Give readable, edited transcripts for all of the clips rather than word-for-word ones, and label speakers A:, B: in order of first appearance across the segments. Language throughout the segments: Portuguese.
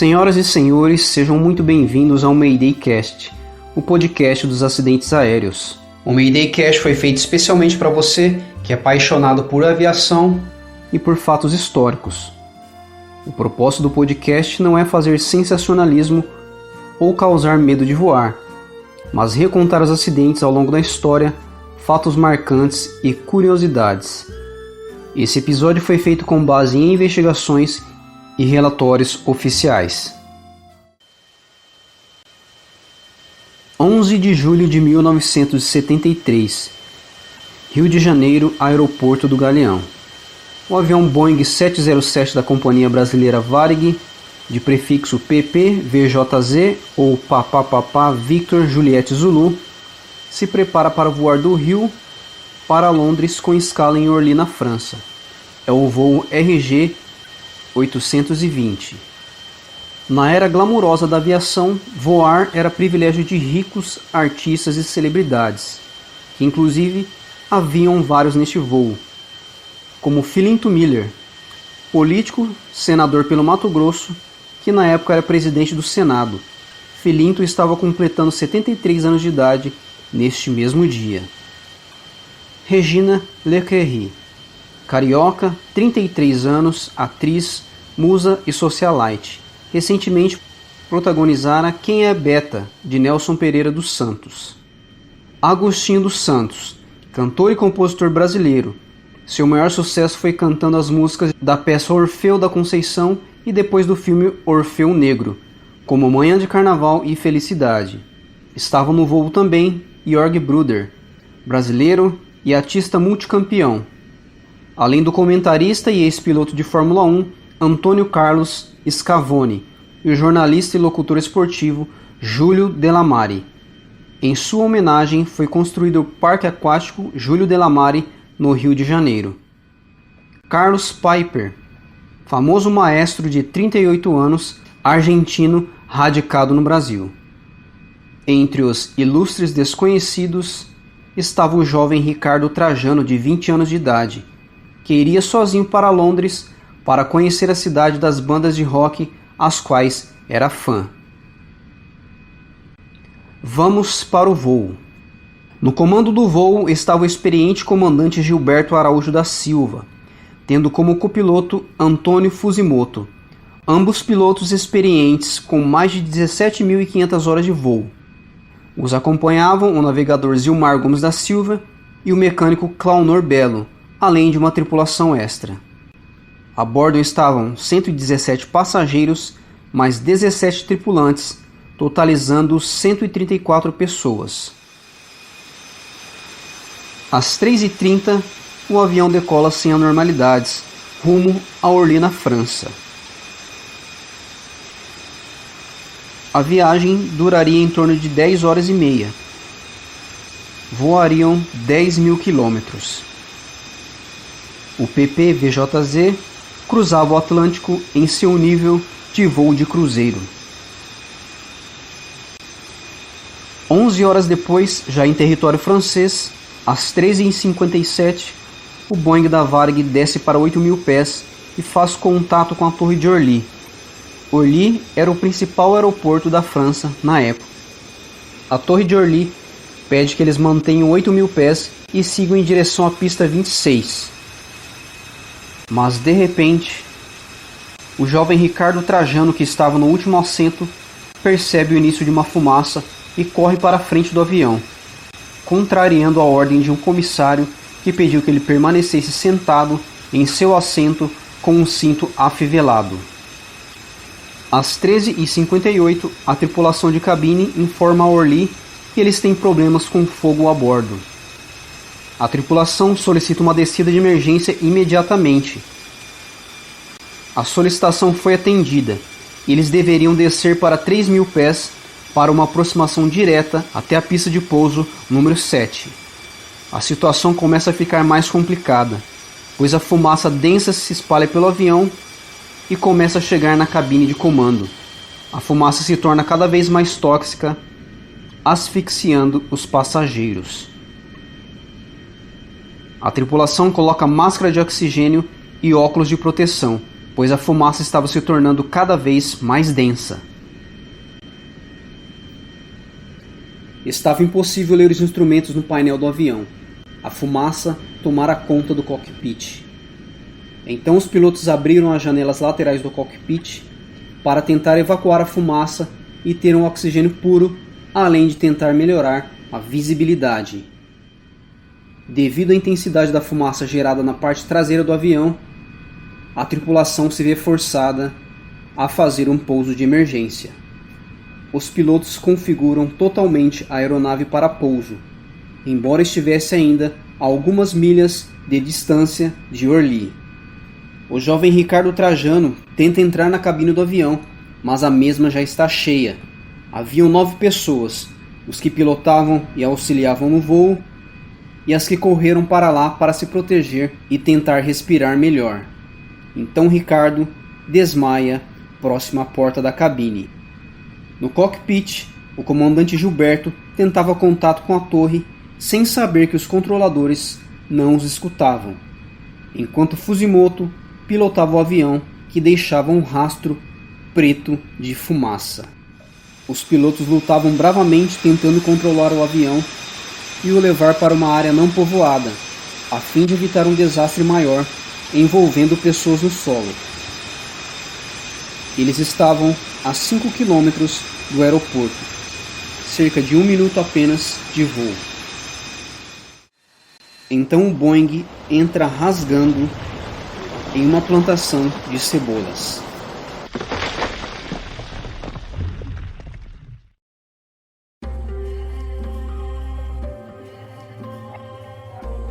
A: Senhoras e senhores, sejam muito bem-vindos ao Mayday Cast, o podcast dos acidentes aéreos. O Mayday Cast foi feito especialmente para você que é apaixonado por aviação e por fatos históricos. O propósito do podcast não é fazer sensacionalismo ou causar medo de voar, mas recontar os acidentes ao longo da história, fatos marcantes e curiosidades. Esse episódio foi feito com base em investigações e relatórios oficiais. 11 de julho de 1973, Rio de Janeiro, Aeroporto do Galeão. O avião Boeing 707 da Companhia Brasileira Varig, de prefixo PP-VJZ ou Papapá Victor Juliette Zulu, se prepara para voar do Rio para Londres com escala em Orly, na França. É o voo RG 820. Na era glamurosa da aviação, voar era privilégio de ricos, artistas e celebridades, que inclusive haviam vários neste voo, como Filinto Miller, político, senador pelo Mato Grosso, que na época era presidente do Senado. Filinto estava completando 73 anos de idade neste mesmo dia. Regina Leclerc, carioca, 33 anos, atriz, musa e socialite. Recentemente protagonizara Quem é Beta, de Nelson Pereira dos Santos. Agostinho dos Santos, cantor e compositor brasileiro. Seu maior sucesso foi cantando as músicas da peça Orfeu da Conceição e depois do filme Orfeu Negro, como Manhã de Carnaval e Felicidade. Estavam no voo também Jörg Bruder, brasileiro e artista multicampeão, além do comentarista e ex-piloto de Fórmula 1 Antônio Carlos Scavone e o jornalista e locutor esportivo Júlio Delamare. Em sua homenagem foi construído o Parque Aquático Júlio Delamare, no Rio de Janeiro. Carlos Piper, famoso maestro de 38 anos, argentino radicado no Brasil. Entre os ilustres desconhecidos estava o jovem Ricardo Trajano, de 20 anos de idade, que iria sozinho para Londres para conhecer a cidade das bandas de rock às quais era fã. Vamos para o voo. No comando do voo estava o experiente comandante Gilberto Araújo da Silva, tendo como copiloto Antônio Fusimoto, ambos pilotos experientes com mais de 17.500 horas de voo. Os acompanhavam o navegador Zilmar Gomes da Silva e o mecânico Claunor Belo, além de uma tripulação extra. A bordo estavam 117 passageiros, mais 17 tripulantes, totalizando 134 pessoas. Às 3h30, o avião decola sem anormalidades, rumo a Orly, na França. A viagem duraria em torno de 10 horas e meia. Voariam 10.000 quilômetros. O PP-VJZ cruzava o Atlântico em seu nível de voo de cruzeiro. 11 horas depois, já em território francês, às 13h57, o Boeing da Varig desce para 8.000 pés e faz contato com a Torre de Orly. Orly era o principal aeroporto da França na época. A Torre de Orly pede que eles mantenham 8.000 pés e sigam em direção à pista 26. Mas de repente, o jovem Ricardo Trajano, que estava no último assento, percebe o início de uma fumaça e corre para a frente do avião, contrariando a ordem de um comissário que pediu que ele permanecesse sentado em seu assento com um cinto afivelado. Às 13h58, a tripulação de cabine informa a Orly que eles têm problemas com fogo a bordo. A tripulação solicita uma descida de emergência imediatamente. A solicitação foi atendida e eles deveriam descer para 3.000 pés para uma aproximação direta até a pista de pouso número 7. A situação começa a ficar mais complicada, pois a fumaça densa se espalha pelo avião e começa a chegar na cabine de comando. A fumaça se torna cada vez mais tóxica, asfixiando os passageiros. A tripulação coloca máscara de oxigênio e óculos de proteção, pois a fumaça estava se tornando cada vez mais densa. Estava impossível ler os instrumentos no painel do avião. A fumaça tomara conta do cockpit. Então os pilotos abriram as janelas laterais do cockpit para tentar evacuar a fumaça e ter um oxigênio puro, além de tentar melhorar a visibilidade. Devido à intensidade da fumaça gerada na parte traseira do avião, a tripulação se vê forçada a fazer um pouso de emergência. Os pilotos configuram totalmente a aeronave para pouso, embora estivesse ainda a algumas milhas de distância de Orly. O jovem Ricardo Trajano tenta entrar na cabine do avião, mas a mesma já está cheia. Haviam 9 pessoas, os que pilotavam e auxiliavam no voo, e as que correram para lá para se proteger e tentar respirar melhor. Então Ricardo desmaia próximo à porta da cabine. No cockpit, o comandante Gilberto tentava contato com a torre sem saber que os controladores não os escutavam, enquanto Fusimoto pilotava o avião que deixava um rastro preto de fumaça. Os pilotos lutavam bravamente tentando controlar o avião e o levar para uma área não povoada, a fim de evitar um desastre maior envolvendo pessoas no solo. Eles estavam a 5 quilômetros do aeroporto, cerca de 1 minuto apenas de voo. Então o Boeing entra rasgando em uma plantação de cebolas.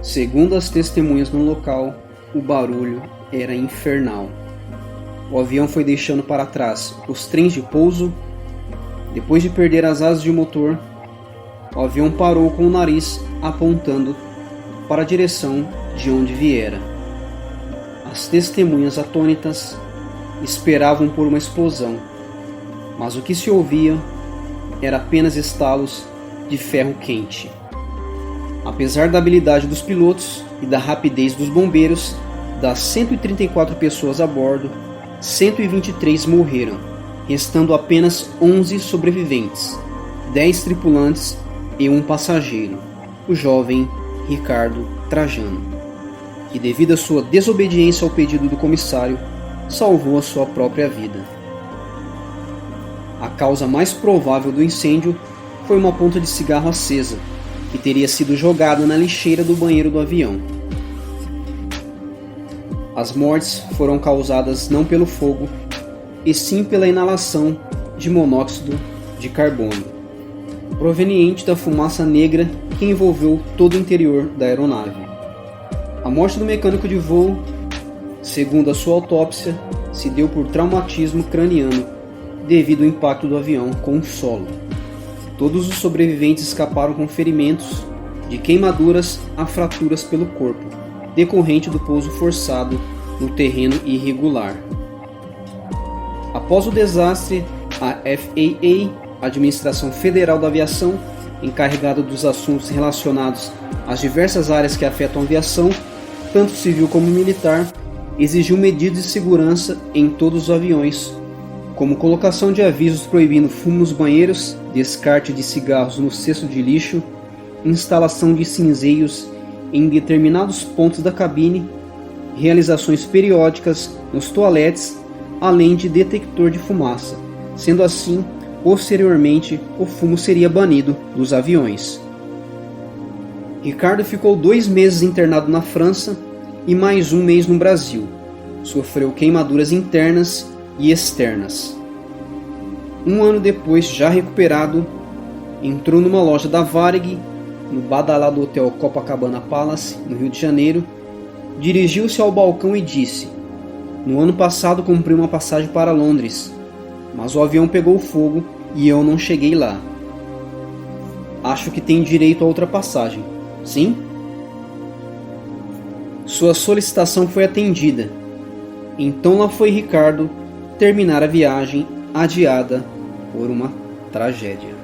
A: Segundo as testemunhas no local, o barulho era infernal. O avião foi deixando para trás os trens de pouso. Depois de perder as asas de motor, o avião parou com o nariz apontando para a direção de onde viera. As testemunhas atônitas esperavam por uma explosão, mas o que se ouvia era apenas estalos de ferro quente. Apesar da habilidade dos pilotos e da rapidez dos bombeiros, das 134 pessoas a bordo, 123 morreram, restando apenas 11 sobreviventes, 10 tripulantes e um passageiro, o jovem Ricardo Trajano, que devido à sua desobediência ao pedido do comissário, salvou a sua própria vida. A causa mais provável do incêndio foi uma ponta de cigarro acesa, que teria sido jogada na lixeira do banheiro do avião. As mortes foram causadas não pelo fogo, e sim pela inalação de monóxido de carbono, proveniente da fumaça negra que envolveu todo o interior da aeronave. A morte do mecânico de voo, segundo a sua autópsia, se deu por traumatismo craniano devido ao impacto do avião com o solo. Todos os sobreviventes escaparam com ferimentos, de queimaduras a fraturas pelo corpo, decorrente do pouso forçado no terreno irregular. Após o desastre, a FAA, Administração Federal da Aviação, encarregada dos assuntos relacionados às diversas áreas que afetam a aviação, tanto civil como militar, exigiu medidas de segurança em todos os aviões, como colocação de avisos proibindo fumo nos banheiros, descarte de cigarros no cesto de lixo, instalação de cinzeiros em determinados pontos da cabine, realizações periódicas nos toaletes, além de detector de fumaça. Sendo assim, posteriormente, o fumo seria banido dos aviões. Ricardo ficou 2 meses internado na França e mais 1 mês no Brasil. Sofreu queimaduras internas e externas. 1 ano depois, já recuperado, entrou numa loja da Varig, no badalado hotel Copacabana Palace, no Rio de Janeiro, dirigiu-se ao balcão e disse: "No ano passado comprei uma passagem para Londres, mas o avião pegou fogo e eu não cheguei lá. Acho que tenho direito a outra passagem, sim?" Sua solicitação foi atendida. Então lá foi Ricardo terminar a viagem adiada por uma tragédia.